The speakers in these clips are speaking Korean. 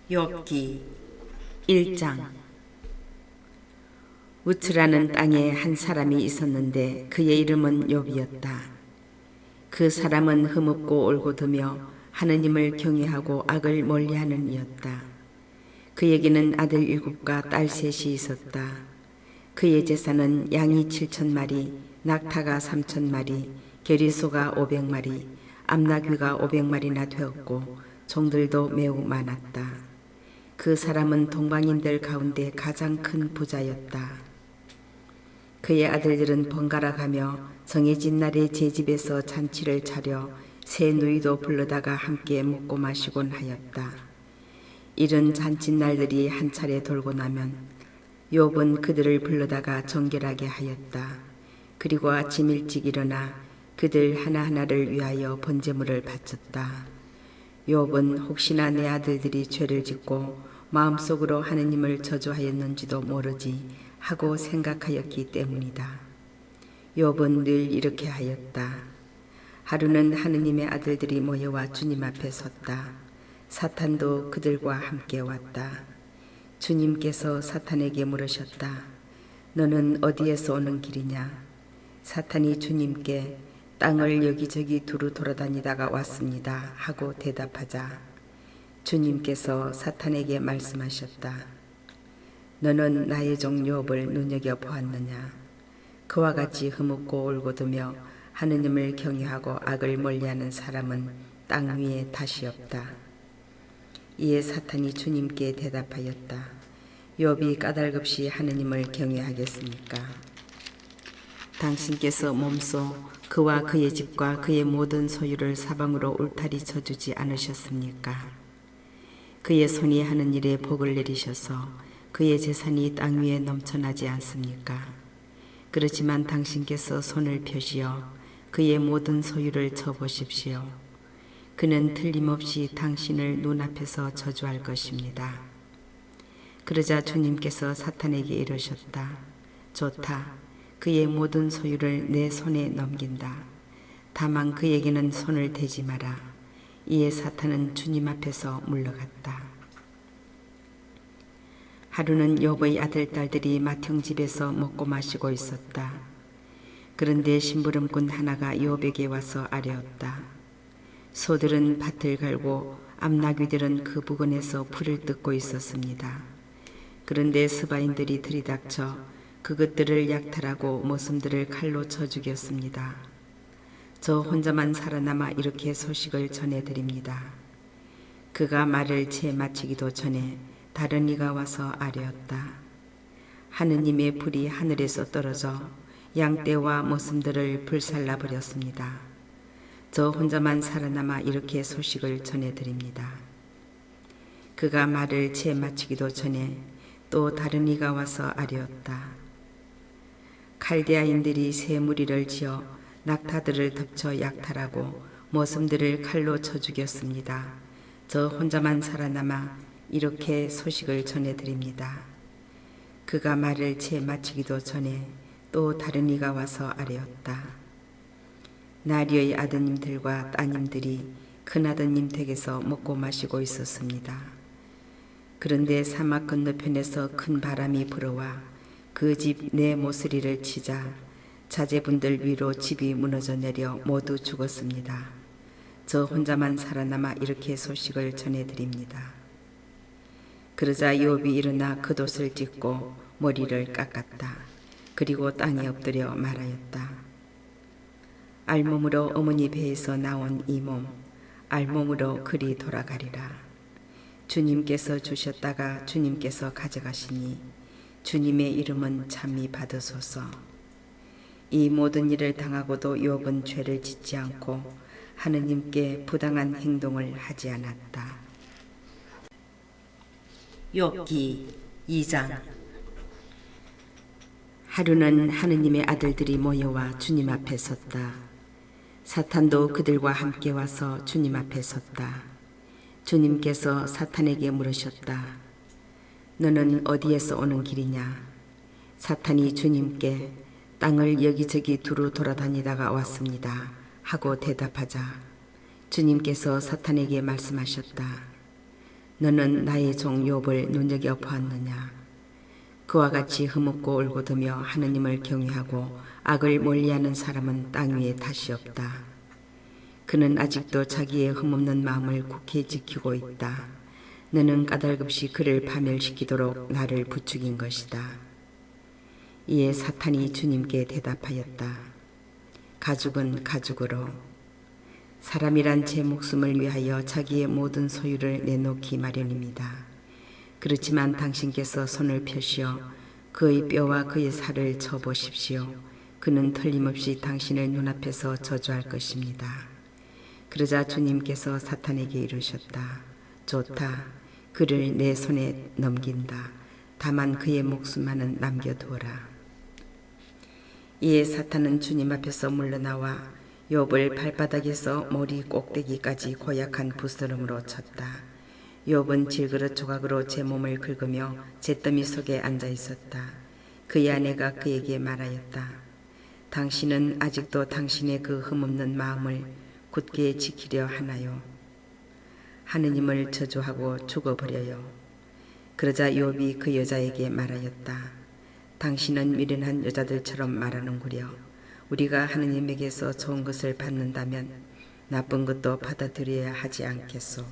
욥기 1장. 우츠라는 땅에 한 사람이 있었는데 그의 이름은 욥이었다. 그 사람은 흠없고 올곧으며 하느님을 경외하고 악을 멀리하는 이였다. 그에게는 아들 7과 딸 3이 있었다. 그의 재산은 양이 7,000마리, 낙타가 3,000마리, 계리소가 500마리, 암나귀가 500마리나 되었고 종들도 매우 많았다. 그 사람은 동방인들 가운데 가장 큰 부자였다. 그의 아들들은 번갈아 가며 정해진 날에 제 집에서 잔치를 차려 새 누이도 불러다가 함께 먹고 마시곤 하였다. 이런 잔칫날들이 한 차례 돌고 나면 욥은 그들을 불러다가 정결하게 하였다. 그리고 아침 일찍 일어나 그들 하나하나를 위하여 번제물을 바쳤다. 욥은 혹시나 내 아들들이 죄를 짓고 마음속으로 하느님을 저주하였는지도 모르지 하고 생각하였기 때문이다. 욥은 늘 이렇게 하였다. 하루는 하느님의 아들들이 모여와 주님 앞에 섰다. 사탄도 그들과 함께 왔다. 주님께서 사탄에게 물으셨다. 너는 어디에서 오는 길이냐? 사탄이 주님께 땅을 여기저기 두루 돌아다니다가 왔습니다 하고 대답하자 주님께서 사탄에게 말씀하셨다. 너는 나의 종 욥을 눈여겨보았느냐? 그와 같이 흠없고 올곧으며 하느님을 경외하고 악을 멀리하는 사람은 땅 위에 다시 없다. 이에 사탄이 주님께 대답하였다. 욥이 까닭없이 하느님을 경외하겠습니까? 당신께서 몸소 그와 그의 집과 그의 모든 소유를 사방으로 울타리 쳐주지 않으셨습니까? 그의 손이 하는 일에 복을 내리셔서 그의 재산이 땅 위에 넘쳐나지 않습니까? 그렇지만 당신께서 손을 펴시어 그의 모든 소유를 쳐보십시오. 그는 틀림없이 당신을 눈앞에서 저주할 것입니다. 그러자 주님께서 사탄에게 이르셨다. 좋다. 그의 모든 소유를 내 손에 넘긴다. 다만 그에게는 손을 대지 마라. 이에 사탄은 주님 앞에서 물러갔다. 하루는 욥의 아들, 딸들이 맏형 집에서 먹고 마시고 있었다. 그런데 심부름꾼 하나가 욥에게 와서 아뢰었다. 소들은 밭을 갈고 암나귀들은 그 부근에서 풀을 뜯고 있었습니다. 그런데 스바인들이 들이닥쳐 그것들을 약탈하고 모슴들을 칼로 쳐 죽였습니다. 저 혼자만 살아남아 이렇게 소식을 전해드립니다. 그가 말을 채 마치기도 전에 다른 이가 와서 아뢰었다. 하느님의 불이 하늘에서 떨어져 양떼와 모슴들을 불살라 버렸습니다. 저 혼자만 살아남아 이렇게 소식을 전해드립니다. 그가 말을 채 마치기도 전에 또 다른 이가 와서 아뢰었다. 칼데아인들이 새 무리를 지어 낙타들을 덮쳐 약탈하고 모슴들을 칼로 쳐 죽였습니다. 저 혼자만 살아남아 이렇게 소식을 전해드립니다. 그가 말을 채 마치기도 전에 또 다른 이가 와서 아뢰었다. 나리의 아드님들과 따님들이 큰아드님 댁에서 먹고 마시고 있었습니다. 그런데 사막 건너편에서 큰 바람이 불어와 그 집 내 모서리를 치자 자제분들 위로 집이 무너져 내려 모두 죽었습니다. 저 혼자만 살아남아 이렇게 소식을 전해드립니다. 그러자 욥이 일어나 겉옷을 찢고 머리를 깎았다. 그리고 땅에 엎드려 말하였다. 알몸으로 어머니 배에서 나온 이 몸, 알몸으로 그리 돌아가리라. 주님께서 주셨다가 주님께서 가져가시니 주님의 이름은 참히 받으소서. 이 모든 일을 당하고도 욥은 죄를 짓지 않고 하느님께 부당한 행동을 하지 않았다. 욥기 2장. 하루는 하느님의 아들들이 모여와 주님 앞에 섰다. 사탄도 그들과 함께 와서 주님 앞에 섰다. 주님께서 사탄에게 물으셨다. 너는 어디에서 오는 길이냐? 사탄이 주님께 땅을 여기저기 두루 돌아다니다가 왔습니다 하고 대답하자 주님께서 사탄에게 말씀하셨다. 너는 나의 종 욥을 눈여겨 보았느냐? 그와 같이 흐뭇고 올곧으며 하느님을 경외하고 악을 멀리하는 사람은 땅 위에 다시 없다. 그는 아직도 자기의 흠없는 마음을 굳게 지키고 있다. 너는 까닭없이 그를 파멸시키도록 나를 부추긴 것이다. 이에 사탄이 주님께 대답하였다. 가죽은 가죽으로. 사람이란 제 목숨을 위하여 자기의 모든 소유를 내놓기 마련입니다. 그렇지만 당신께서 손을 펴시어 그의 뼈와 그의 살을 쳐보십시오. 그는 틀림없이 당신을 눈앞에서 저주할 것입니다. 그러자 주님께서 사탄에게 이르셨다. 좋다. 그를 내 손에 넘긴다. 다만 그의 목숨만은 남겨두어라. 이에 사탄은 주님 앞에서 물러나와 욥을 발바닥에서 머리 꼭대기까지 고약한 부스럼으로 쳤다. 욥은 질그릇 조각으로 제 몸을 긁으며 잿더미 속에 앉아 있었다. 그의 아내가 그에게 말하였다. 당신은 아직도 당신의 그 흠없는 마음을 굳게 지키려 하나요? 하느님을 저주하고 죽어버려요. 그러자 욥이 그 여자에게 말하였다. 당신은 미련한 여자들처럼 말하는구려. 우리가 하느님에게서 좋은 것을 받는다면 나쁜 것도 받아들여야 하지 않겠소.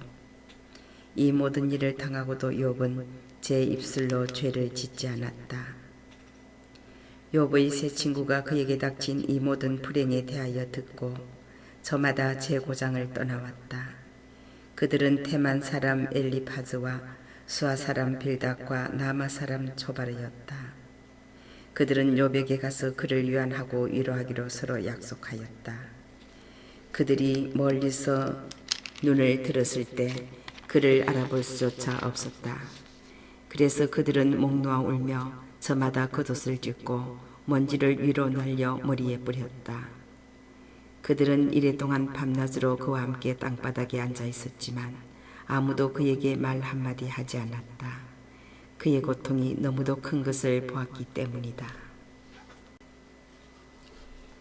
이 모든 일을 당하고도 욥은 제 입술로 죄를 짓지 않았다. 욥의 세 친구가 그에게 닥친 이 모든 불행에 대하여 듣고 저마다 제 고장을 떠나왔다. 그들은 테만 사람 엘리파즈와 수아 사람 빌닷과 나마 사람 조바르였다. 그들은 욥에게 가서 그를 위안하고 위로하기로 서로 약속하였다. 그들이 멀리서 눈을 들었을 때 그를 알아볼 수조차 없었다. 그래서 그들은 목 놓아 울며 저마다 겉옷을 찢고 먼지를 위로 날려 머리에 뿌렸다. 그들은 이래동안 밤낮으로 그와 함께 땅바닥에 앉아 있었지만 아무도 그에게 말 한마디 하지 않았다. 그의 고통이 너무도 큰 것을 보았기 때문이다.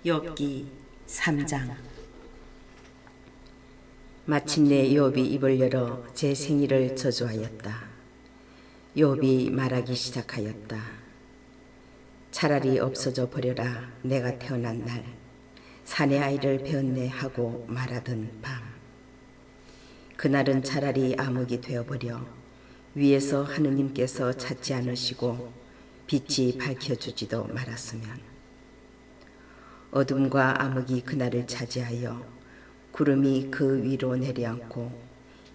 욥기 3장. 마침내 욥이 입을 열어 제 생일을 저주하였다. 욥이 말하기 시작하였다. 차라리 없어져 버려라. 내가 태어난 날 사내 아이를 배었네 하고 말하던 밤. 그날은 차라리 암흑이 되어버려 위에서 하느님께서 찾지 않으시고 빛이 밝혀주지도 말았으면. 어둠과 암흑이 그날을 차지하여 구름이 그 위로 내려앉고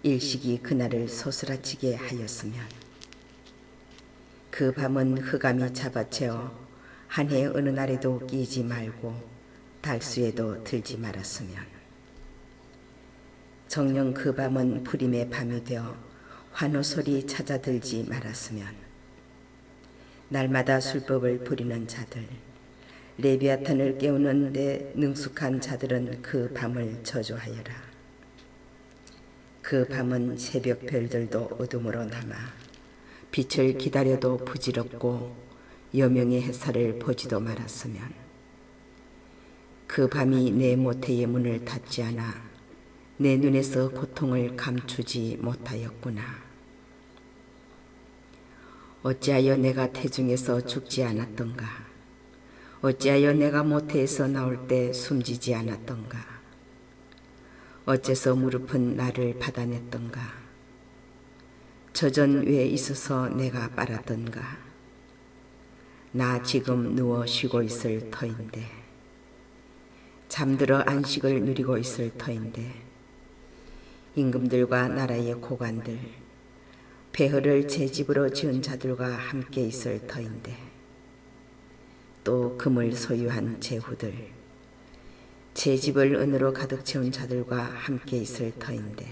일식이 그날을 소스라치게 하였으면. 그 밤은 흑암이 잡아채어 한 해 어느 날에도 끼지 말고 달수에도 들지 말았으면. 정녕 그 밤은 불임의 밤이 되어 환호소리 찾아들지 말았으면. 날마다 술법을 부리는 자들, 레비아탄을 깨우는 데 능숙한 자들은 그 밤을 저주하여라. 그 밤은 새벽 별들도 어둠으로 남아 빛을 기다려도 부질없고 여명의 햇살을 보지도 말았으면. 그 밤이 내 모태의 문을 닫지 않아 내 눈에서 고통을 감추지 못하였구나. 어찌하여 내가 태중에서 죽지 않았던가? 어찌하여 내가 모태에서 나올 때 숨지지 않았던가? 어째서 무릎은 나를 받아냈던가? 저전 위에 있어서 내가 빨았던가? 나 지금 누워 쉬고 있을 터인데, 잠들어 안식을 누리고 있을 터인데, 임금들과 나라의 고관들, 폐허를 제 집으로 지은 자들과 함께 있을 터인데, 또 금을 소유한 제후들, 제 집을 은으로 가득 채운 자들과 함께 있을 터인데,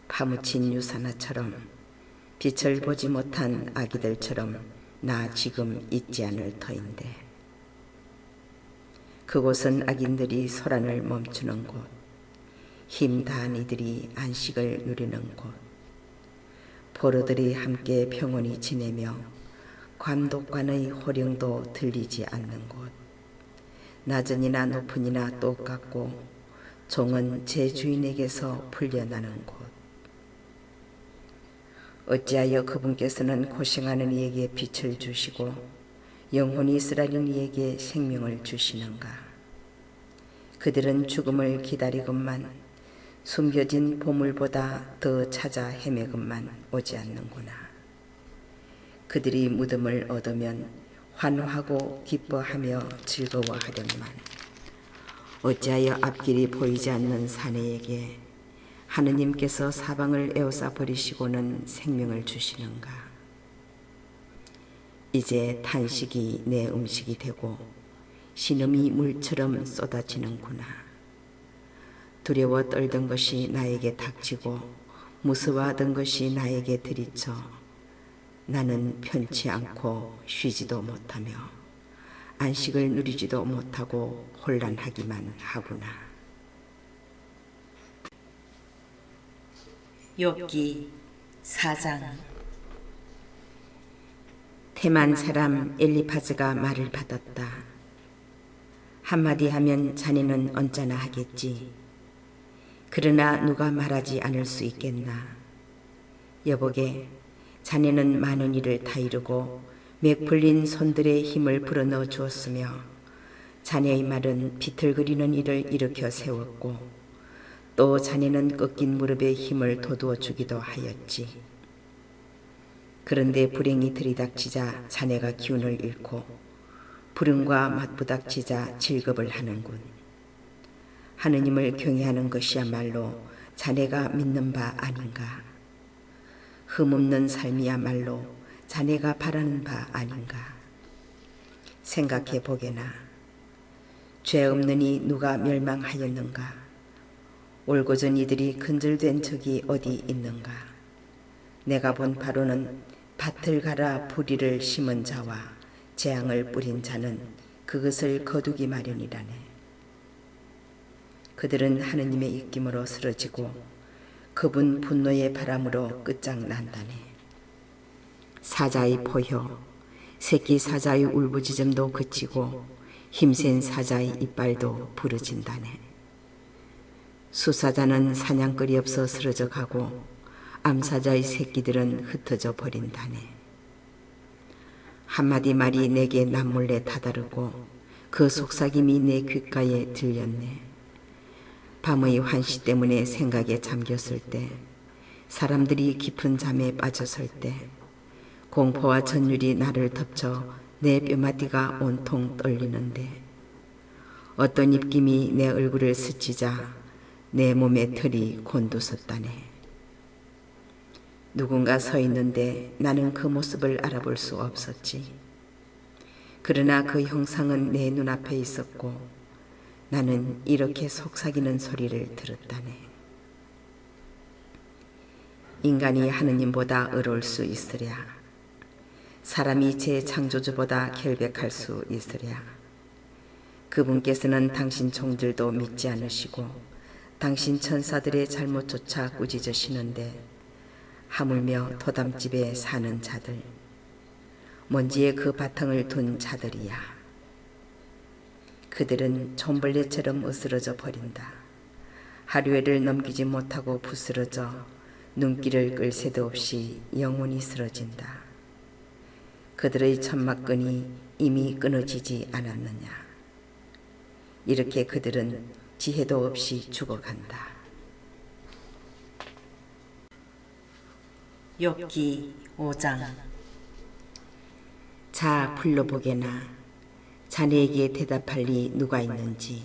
파묻힌 유사나처럼 빛을 보지 못한 아기들처럼 나 지금 있지 않을 터인데, 그곳은 악인들이 소란을 멈추는 곳, 힘 다한 이들이 안식을 누리는 곳, 포로들이 함께 평온히 지내며 관독관의 호령도 들리지 않는 곳, 낮은이나 높은이나 똑같고 종은 제 주인에게서 풀려나는 곳, 어찌하여 그분께서는 고생하는 이에게 빛을 주시고 영혼이 쓰라린 이에게 생명을 주시는가. 그들은 죽음을 기다리건만 숨겨진 보물보다 더 찾아 헤매건만 오지 않는구나. 그들이 무덤을 얻으면 환호하고 기뻐하며 즐거워하련만 어찌하여 앞길이 보이지 않는 사내에게 하느님께서 사방을 에워싸 버리시고는 생명을 주시는가. 이제 탄식이 내 음식이 되고 신음이 물처럼 쏟아지는구나. 두려워 떨던 것이 나에게 닥치고 무서워하던 것이 나에게 들이쳐 나는 편치 않고 쉬지도 못하며 안식을 누리지도 못하고 혼란하기만 하구나. 욥기 4장. 테만 사람 엘리파즈가 말을 받았다. 한마디 하면 자네는 언짢아 하겠지. 그러나 누가 말하지 않을 수 있겠나. 여보게, 자네는 많은 일을 다 이루고 맥 풀린 손들의 힘을 불어넣어 주었으며 자네의 말은 비틀거리는 일을 일으켜 세웠고 또 자네는 꺾인 무릎에 힘을 돋우어 주기도 하였지. 그런데 불행이 들이닥치자 자네가 기운을 잃고 불행과 맞부닥치자 질겁을 하는군. 하느님을 경외하는 것이야말로 자네가 믿는 바 아닌가. 흠없는 삶이야말로 자네가 바라는 바 아닌가. 생각해 보게나. 죄 없는 이 누가 멸망하였는가. 올고전 이들이 근절된 적이 어디 있는가. 내가 본 바로는 밭을 갈아 부리를 심은 자와 재앙을 뿌린 자는 그것을 거두기 마련이라네. 그들은 하느님의 입김으로 쓰러지고 그분 분노의 바람으로 끝장난다네. 사자의 포효, 새끼 사자의 울부짖음도 그치고 힘센 사자의 이빨도 부러진다네. 수사자는 사냥거리 없어 쓰러져 가고 암사자의 새끼들은 흩어져 버린다네. 한마디 말이 내게 남몰래 다다르고 그 속삭임이 내 귓가에 들렸네. 밤의 환시 때문에 생각에 잠겼을 때, 사람들이 깊은 잠에 빠졌을 때, 공포와 전율이 나를 덮쳐 내 뼈마디가 온통 떨리는데 어떤 입김이 내 얼굴을 스치자 내 몸의 털이 곤두섰다네. 누군가 서 있는데 나는 그 모습을 알아볼 수 없었지. 그러나 그 형상은 내 눈앞에 있었고 나는 이렇게 속삭이는 소리를 들었다네. 인간이 하느님보다 의로울 수 있으랴. 사람이 제 창조주보다 결백할 수 있으랴. 그분께서는 당신 종들도 믿지 않으시고 당신 천사들의 잘못조차 꾸짖으시는데 하물며 도담집에 사는 자들, 먼지에 그 바탕을 둔 자들이야. 그들은 좀벌레처럼 으스러져 버린다. 하루에를 넘기지 못하고 부스러져 눈길을 끌 새도 없이 영원히 쓰러진다. 그들의 천막끈이 이미 끊어지지 않았느냐. 이렇게 그들은 지혜도 없이 죽어간다. 욥기 5장. 자, 불러보게나. 자네에게 대답할 리 누가 있는지.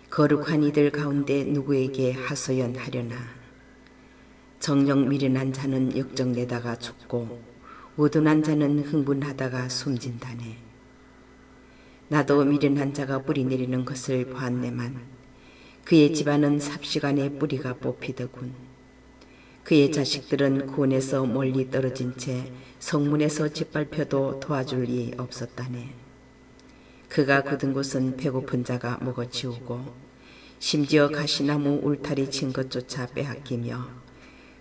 거룩한 이들 가운데 누구에게 하소연하려나. 정령 미련한 자는 역정내다가 죽고 우둔한 자는 흥분하다가 숨진다네. 나도 미련한 자가 뿌리 내리는 것을 보았네만 그의 집안은 삽시간에 뿌리가 뽑히더군. 그의 자식들은 구원에서 멀리 떨어진 채 성문에서 짓밟혀도 도와줄 리 없었다네. 그가 굳은 곳은 배고픈 자가 먹어치우고 심지어 가시나무 울타리 친 것조차 빼앗기며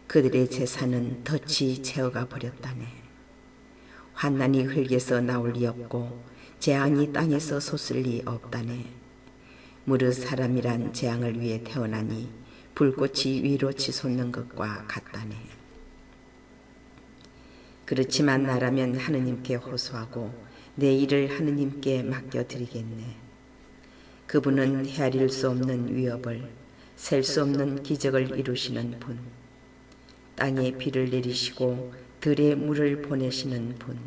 그들의 재산은 덫이 채워가 버렸다네. 환난이 흙에서 나올 리 없고 재앙이 땅에서 솟을 리 없다네. 무릇 사람이란 재앙을 위해 태어나니 불꽃이 위로 치솟는 것과 같다네. 그렇지만 나라면 하느님께 호소하고 내 일을 하느님께 맡겨드리겠네. 그분은 헤아릴 수 없는 위협을, 셀 수 없는 기적을 이루시는 분, 땅에 비를 내리시고 들에 물을 보내시는 분,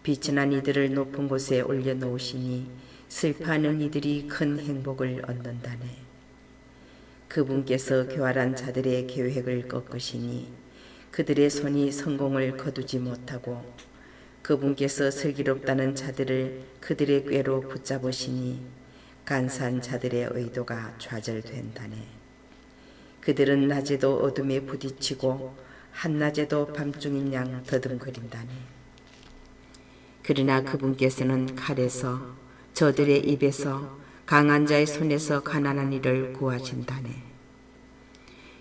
비천한 이들을 높은 곳에 올려놓으시니 슬퍼하는 이들이 큰 행복을 얻는다네. 그분께서 교활한 자들의 계획을 꺾으시니 그들의 손이 성공을 거두지 못하고, 그분께서 슬기롭다는 자들을 그들의 꾀로 붙잡으시니 간사한 자들의 의도가 좌절된다네. 그들은 낮에도 어둠에 부딪히고 한낮에도 밤중인 양 더듬거린다네. 그러나 그분께서는 칼에서, 저들의 입에서, 강한 자의 손에서 가난한 이를 구하신다네.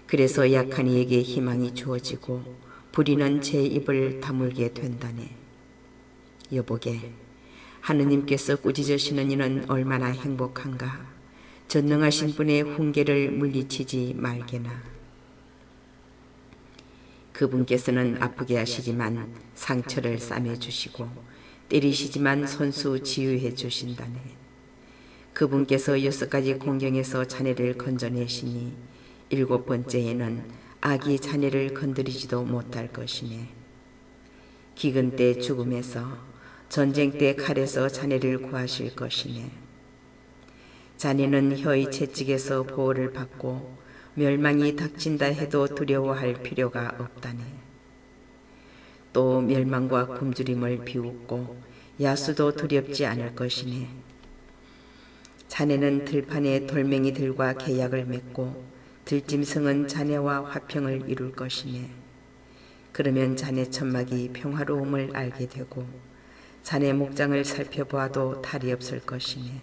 그래서 약한 이에게 희망이 주어지고 불의는 제 입을 다물게 된다네. 여보게, 하느님께서 꾸짖으시는 이는 얼마나 행복한가. 전능하신 분의 훈계를 물리치지 말게나. 그분께서는 아프게 하시지만 상처를 싸매주시고 때리시지만 손수 지휘해 주신다네. 그분께서 6가지 공경에서 자네를 건져내시니 7번째에는 악이 자네를 건드리지도 못할 것이네. 기근 때 죽음에서, 전쟁 때 칼에서 자네를 구하실 것이네. 자네는 혀의 채찍에서 보호를 받고 멸망이 닥친다 해도 두려워할 필요가 없다네. 또 멸망과 굶주림을 비웃고 야수도 두렵지 않을 것이네. 자네는 들판에 돌멩이들과 계약을 맺고 들짐승은 자네와 화평을 이룰 것이네. 그러면 자네 천막이 평화로움을 알게 되고 자네 목장을 살펴보아도 탈이 없을 것이네.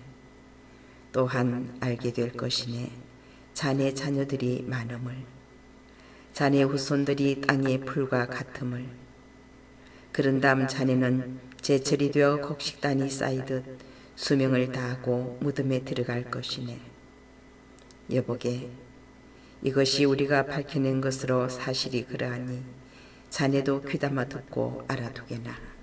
또한 알게 될 것이네. 자네 자녀들이 많음을, 자네 후손들이 땅의 풀과 같음을. 그런 다음 자네는 제철이 되어 곡식단이 쌓이듯 수명을 다하고 무덤에 들어갈 것이네. 여보게, 이것이 우리가 밝혀낸 것으로 사실이 그러하니 자네도 귀담아 듣고 알아두게나.